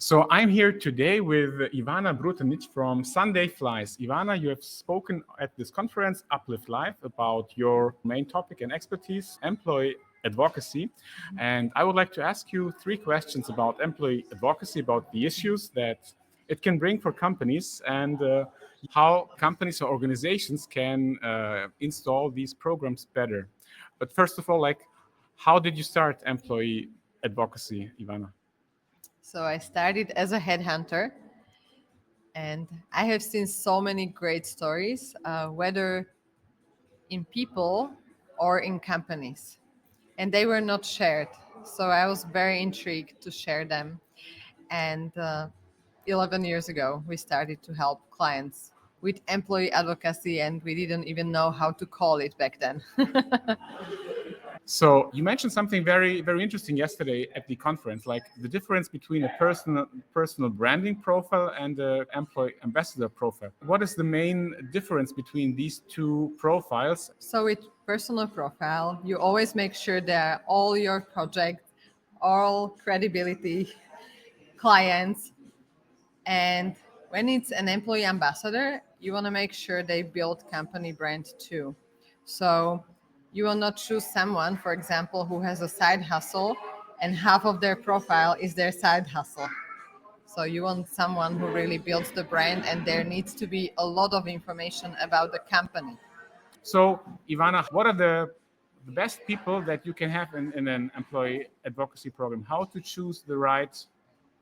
So I'm here today with Ivana Brutenic from Sunday Flies. Ivana, you have spoken at this conference, Uplift Live, about your main topic and expertise, employee advocacy. And I would like to ask you three questions about employee advocacy, about the issues that it can bring for companies and how companies or organizations can install these programs better. But first of all, how did you start employee advocacy, Ivana? So I started as a headhunter, and I have seen so many great stories, whether in people or in companies, and they were not shared. So I was very intrigued to share them. And 11 years ago, we started to help clients with employee advocacy, and we didn't even know how to call it back then. So you mentioned something very, very interesting yesterday at the conference, like the difference between a personal branding profile and the employee ambassador profile. What is the main difference between these two profiles? So with personal profile, you always make sure that all your projects, all credibility, clients, and when it's an employee ambassador, you want to make sure they build company brand too. So you will not choose someone, for example, who has a side hustle and half of their profile is their side hustle. So you want someone who really builds the brand, and there needs to be a lot of information about the company. So, Ivana, what are the best people that you can have in an employee advocacy program? How to choose the right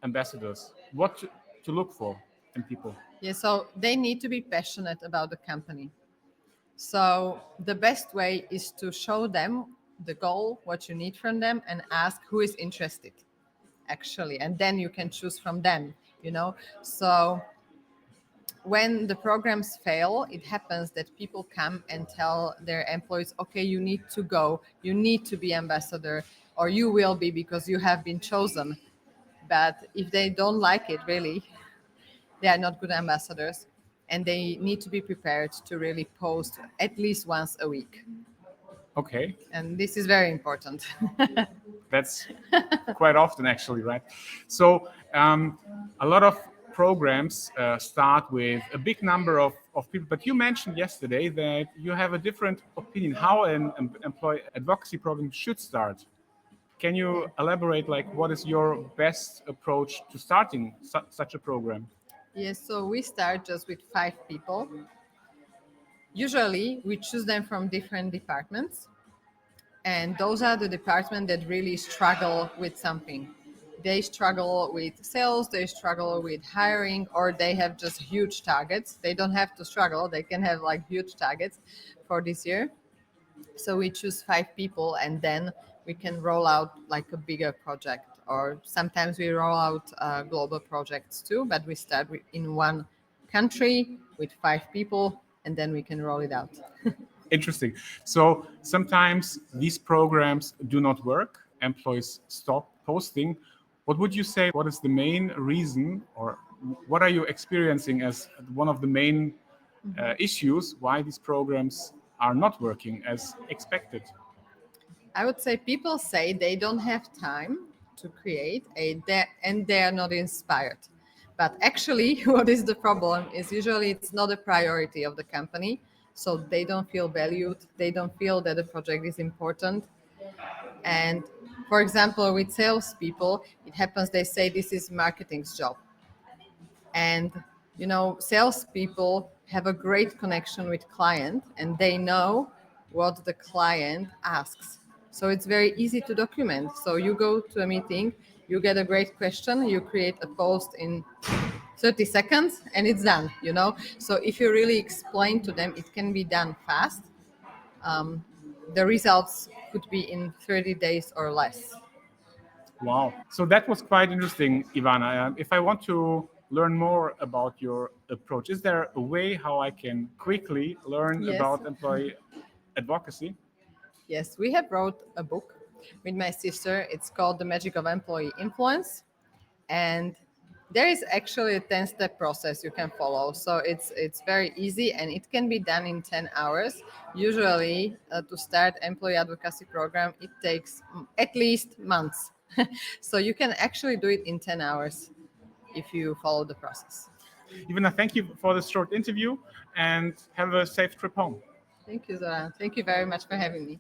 ambassadors? What to look for in people? Yeah, so they need to be passionate about the company. So the best way is to show them the goal, what you need from them, and ask who is interested, actually. And then you can choose from them. So when the programs fail, it happens that people come and tell their employees, okay, you need to go, you need to be ambassador, or you will be because you have been chosen. But if they don't like it, really, they are not good ambassadors, and they need to be prepared to really post at least once a week. Okay, And this is very important. that's quite often actually, right? So a lot of programs start with a big number of people, but you mentioned yesterday that you have a different opinion how an employee advocacy program should start. Can you elaborate, like, what is your best approach to starting such a program? Yes, so we start just with 5 people. Usually we choose them from different departments, and those are the departments that really struggle with something. They struggle with sales, they struggle with hiring, or they have just huge targets. They don't have to struggle, they can have like huge targets for this year. So we choose 5 people, and then we can roll out like a bigger project, or sometimes we roll out global projects too, but we start in one country with 5 people, and then we can roll it out. Interesting. So sometimes these programs do not work. Employees stop posting. What would you say? What is the main reason, or what are you experiencing as one of the main issues why these programs are not working as expected? I would say people say they don't have time to create and they are not inspired. But actually, what is the problem is usually it's not a priority of the company. So they don't feel valued. They don't feel that the project is important. And for example, with salespeople, it happens they say this is marketing's job. And salespeople have a great connection with client, and they know what the client asks. So it's very easy to document. So you go to a meeting, you get a great question, you create a post in 30 seconds, and it's done. So if you really explain to them, it can be done fast. The results could be in 30 days or less. Wow. So that was quite interesting, Ivana. If I want to learn more about your approach, is there a way how I can quickly learn Yes. about employee advocacy? Yes, we have wrote a book with my sister. It's called The Magic of Employee Influence. And there is actually a 10-step process you can follow. So it's very easy, and it can be done in 10 hours. Usually to start employee advocacy program, it takes at least months. So you can actually do it in 10 hours. if you follow the process. Ivana, thank you for this short interview and have a safe trip home. Thank you, Zoran. Thank you very much for having me.